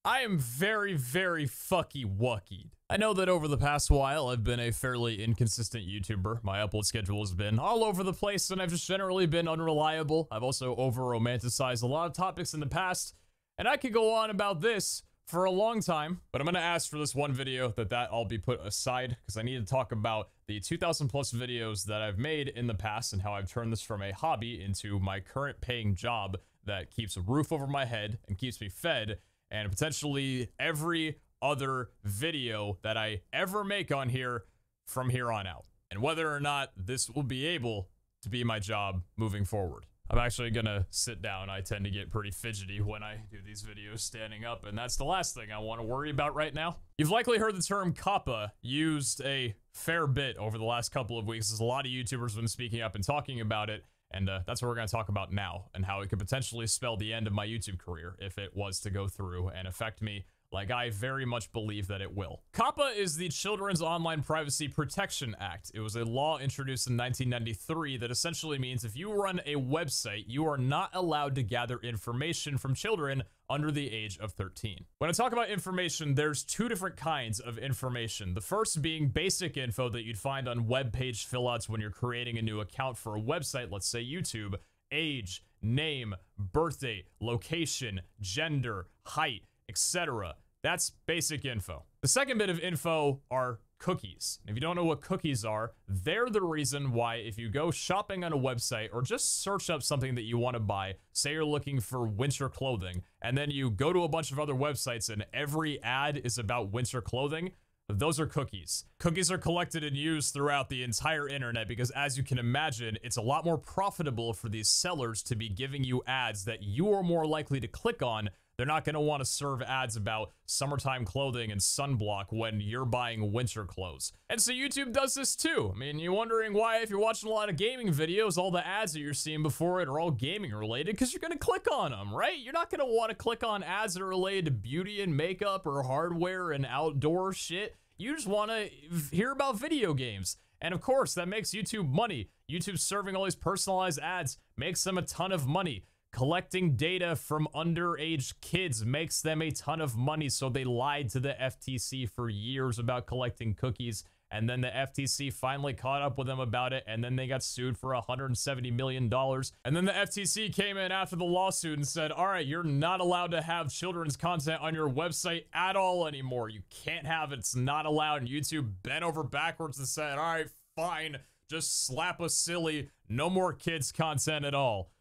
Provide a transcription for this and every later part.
I am very, very wuckied. I know that over the past while, I've been a fairly inconsistent YouTuber. My upload schedule has been all over the place, and I've just generally been unreliable. I've also over-romanticized a lot of topics in the past, and I could go on about this for a long time, but I'm gonna ask for this one video that all be put aside, because I need to talk about the 2,000 plus videos that I've made in the past and how I've turned this from a hobby into my current paying job that keeps a roof over my head and keeps me fed, and potentially every other video that I ever make on here from here on out, and whether or not this will be able to be my job moving forward. I'm actually gonna sit down. I tend to get pretty fidgety when I do these videos standing up, and that's the last thing I want to worry about right now. You've likely heard the term COPPA used a fair bit over the last couple of weeks, as a lot of YouTubers have been speaking up and talking about it. And that's what we're going to talk about now, and how it could potentially spell the end of my YouTube career if it was to go through and affect me like I very much believe that it will. COPPA is the Children's Online Privacy Protection Act. It was a law introduced in 1993 that essentially means if you run a website, you are not allowed to gather information from children under the age of 13. When I talk about information, there's two different kinds of information. The first being basic info that you'd find on web page fill-outs when you're creating a new account for a website, let's say YouTube: age, name, birthday, location, gender, height, etc. That's basic info. The second bit of info are cookies. If you don't know what cookies are, they're the reason why if you go shopping on a website or just search up something that you want to buy, say you're looking for winter clothing, and then you go to a bunch of other websites and every ad is about winter clothing, those are cookies. Cookies are collected and used throughout the entire internet because, as you can imagine, it's a lot more profitable for these sellers to be giving you ads that you are more likely to click on. They're not going to want to serve ads about summertime clothing and sunblock when you're buying winter clothes. And so YouTube does this too. I mean, you're wondering why, if you're watching a lot of gaming videos, all the ads that you're seeing before it are all gaming related, because you're going to click on them, right? You're not going to want to click on ads that are related to beauty and makeup or hardware and outdoor shit. You just want to hear about video games. And of course, that makes YouTube money. YouTube serving all these personalized ads makes them a ton of money. Collecting data from underage kids makes them a ton of money, so they lied to the FTC for years about collecting cookies, and then the FTC finally caught up with them about it, and then they got sued for $170 million. And then the FTC came in after the lawsuit and said, all right, you're not allowed to have children's content on your website at all anymore. You can't have it. It's not allowed. And YouTube bent over backwards and said, all right, fine, just slap us silly. No more kids content at all.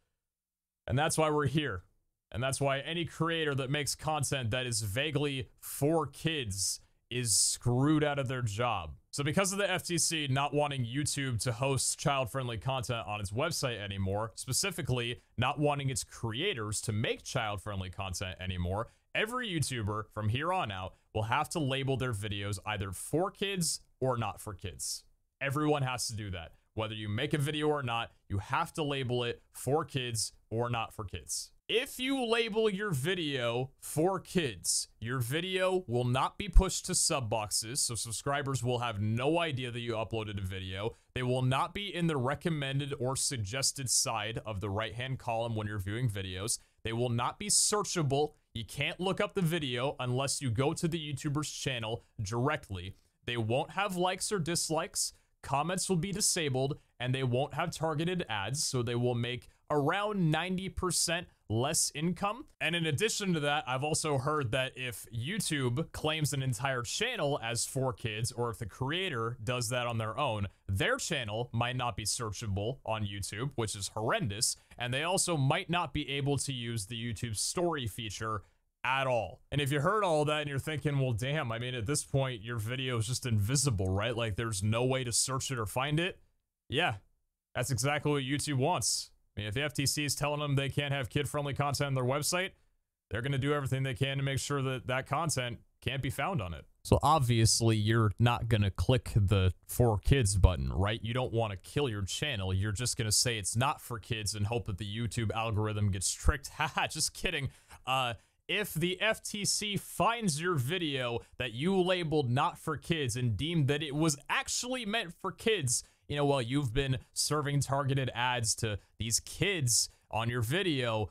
And that's why we're here. And that's why any creator that makes content that is vaguely for kids is screwed out of their job. So because of the FTC not wanting YouTube to host child-friendly content on its website anymore, specifically not wanting its creators to make child-friendly content anymore, every YouTuber from here on out will have to label their videos either for kids or not for kids. Everyone has to do that. Whether you make a video or not, you have to label it for kids or not for kids. If you label your video for kids, your video will not be pushed to sub boxes, so subscribers will have no idea that you uploaded a video. They will not be in the recommended or suggested side of the right-hand column when you're viewing videos. They will not be searchable. You can't look up the video unless you go to the YouTuber's channel directly. They won't have likes or dislikes. Comments will be disabled, and they won't have targeted ads, so they will make around 90% less income. And in addition to that, I've also heard that if YouTube claims an entire channel as for kids, or if the creator does that on their own, their channel might not be searchable on YouTube, which is horrendous, and they also might not be able to use the YouTube story feature at all. And if you heard all that and you're thinking, well, damn, I mean, at this point, your video is just invisible, right? Like, there's no way to search it or find it. Yeah, that's exactly what YouTube wants. I mean, if the FTC is telling them they can't have kid-friendly content on their website, they're going to do everything they can to make sure that that content can't be found on it. So obviously, you're not going to click the for kids button, right? You don't want to kill your channel. You're just going to say it's not for kids and hope that the YouTube algorithm gets tricked. Haha, just kidding. If the FTC finds your video that you labeled not for kids and deemed that it was actually meant for kids, you know, while you've been serving targeted ads to these kids on your video,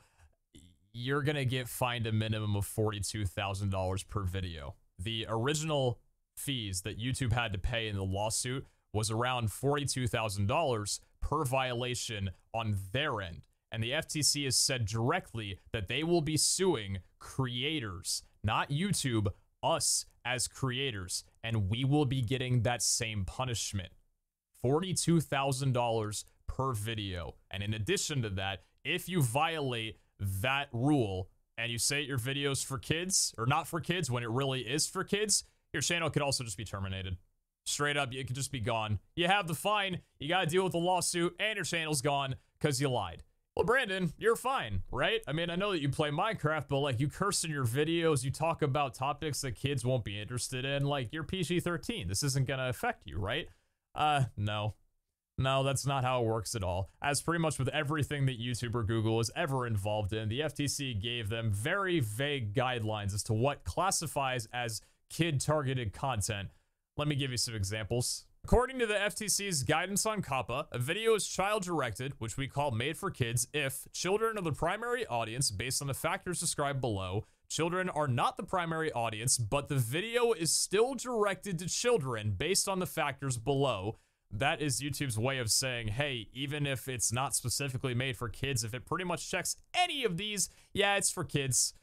you're gonna get fined a minimum of $42,000 per video. The original fees that YouTube had to pay in the lawsuit was around $42,000 per violation on their end. And the FTC has said directly that they will be suing creators, not YouTube, us as creators, and we will be getting that same punishment. $42,000 per video. And in addition to that, if you violate that rule and you say your video's for kids or not for kids when it really is for kids, your channel could also just be terminated. Straight up, it could just be gone. You have the fine, you gotta deal with the lawsuit, and your channel's gone because you lied. Well, Brandon, you're fine, right? I mean, I know that you play Minecraft, but like you curse in your videos, you talk about topics that kids won't be interested in, like you're PG-13. This isn't gonna affect you, right? No. No, that's not how it works at all. As pretty much with everything that YouTube or Google is ever involved in, the FTC gave them very vague guidelines as to what classifies as kid-targeted content. Let me give you some examples. According to the FTC's guidance on COPPA, a video is child-directed, which we call made for kids, if children are the primary audience based on the factors described below, children are not the primary audience, but the video is still directed to children based on the factors below. That is YouTube's way of saying, hey, even if it's not specifically made for kids, if it pretty much checks any of these, yeah, it's for kids.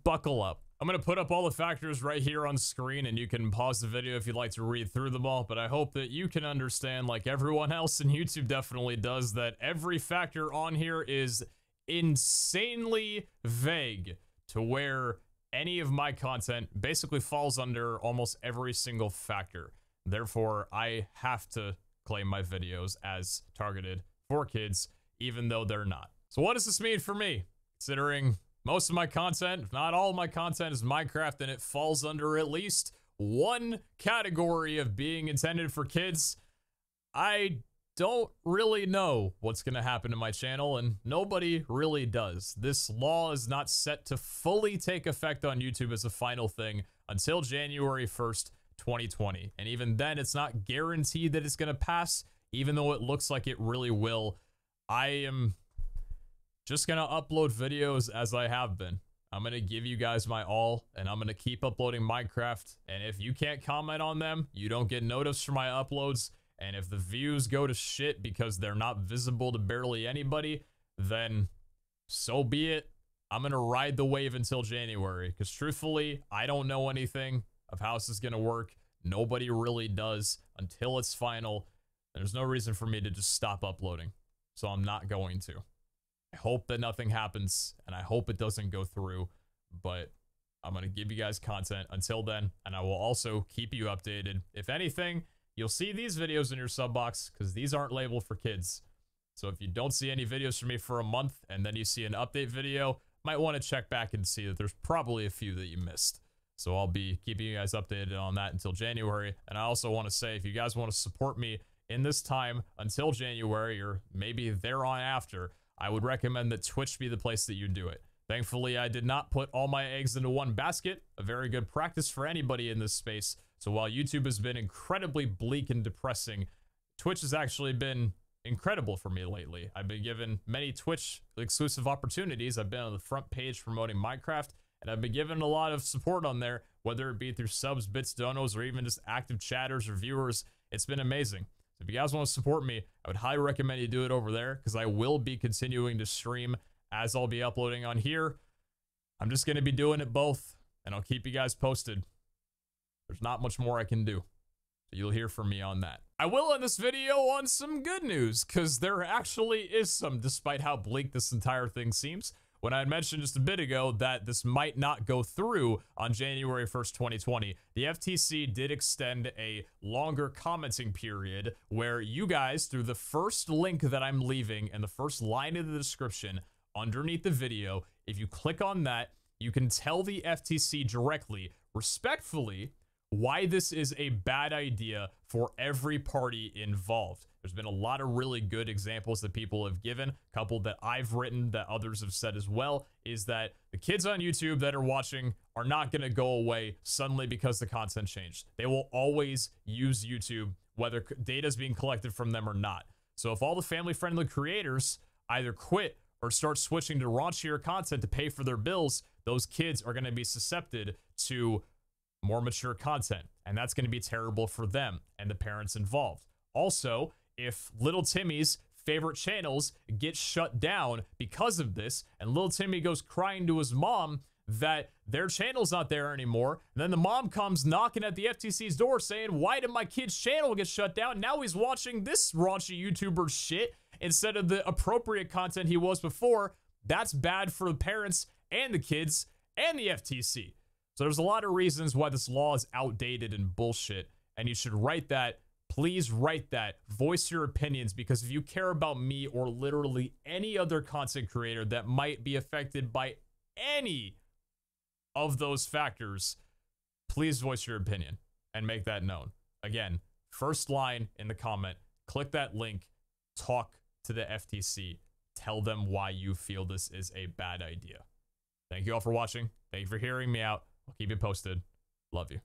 Buckle up. I'm going to put up all the factors right here on screen, and you can pause the video if you'd like to read through them all, but I hope that you can understand, like everyone else in YouTube definitely does, that every factor on here is insanely vague to where any of my content basically falls under almost every single factor. Therefore, I have to claim my videos as targeted for kids, even though they're not. So what does this mean for me? Considering most of my content, if not all of my content, is Minecraft, and it falls under at least one category of being intended for kids, I don't really know what's going to happen to my channel, and nobody really does. This law is not set to fully take effect on YouTube as a final thing until January 1st, 2020. And even then, it's not guaranteed that it's going to pass, even though it looks like it really will. I am just going to upload videos as I have been. I'm going to give you guys my all, and I'm going to keep uploading Minecraft. And if you can't comment on them, you don't get notice for my uploads. And if the views go to shit because they're not visible to barely anybody, then so be it. I'm going to ride the wave until January, because truthfully, I don't know anything of how this is going to work. Nobody really does until it's final. There's no reason for me to just stop uploading, so I'm not going to. I hope that nothing happens, and I hope it doesn't go through, but I'm going to give you guys content until then, and I will also keep you updated. If anything, you'll see these videos in your sub box, because these aren't labeled for kids. So if you don't see any videos from me for a month, and then you see an update video, might want to check back and see that there's probably a few that you missed. So I'll be keeping you guys updated on that until January. And I also want to say, if you guys want to support me in this time until January, or maybe thereon after, I would recommend that Twitch be the place that you do it. Thankfully, I did not put all my eggs into one basket, a very good practice for anybody in this space. So while YouTube has been incredibly bleak and depressing, Twitch has actually been incredible for me lately. I've been given many Twitch exclusive opportunities. I've been on the front page promoting Minecraft, and I've been given a lot of support on there, whether it be through subs, bits, donos, or even just active chatters or viewers. It's been amazing. So if you guys want to support me, I would highly recommend you do it over there, because I will be continuing to stream as I'll be uploading on here. I'm just going to be doing it both, and I'll keep you guys posted. There's not much more I can do, so you'll hear from me on that. I will end this video on some good news, because there actually is some, despite how bleak this entire thing seems. When I had mentioned just a bit ago that this might not go through on January 1st, 2020, the FTC did extend a longer commenting period where you guys, through the first link that I'm leaving and the first line of the description underneath the video, if you click on that, you can tell the FTC directly, respectfully, why this is a bad idea for every party involved. There's been a lot of really good examples that people have given. A couple that I've written that others have said as well is that the kids on YouTube that are watching are not going to go away suddenly because the content changed. They will always use YouTube, whether data is being collected from them or not. So if all the family-friendly creators either quit or start switching to raunchier content to pay for their bills, those kids are going to be susceptible to more mature content. And that's going to be terrible for them and the parents involved. Also, if little Timmy's favorite channels get shut down because of this, and little Timmy goes crying to his mom that their channel's not there anymore, and then the mom comes knocking at the FTC's door saying, why did my kid's channel get shut down? Now he's watching this raunchy YouTuber shit instead of the appropriate content he was before. That's bad for the parents and the kids and the FTC. So there's a lot of reasons why this law is outdated and bullshit, and you should write that. Please write that. Voice your opinions, because if you care about me or literally any other content creator that might be affected by any of those factors, please voice your opinion and make that known. Again, first line in the comment, click that link, talk to the FTC, tell them why you feel this is a bad idea. Thank you all for watching. Thank you for hearing me out. I'll keep you posted. Love you.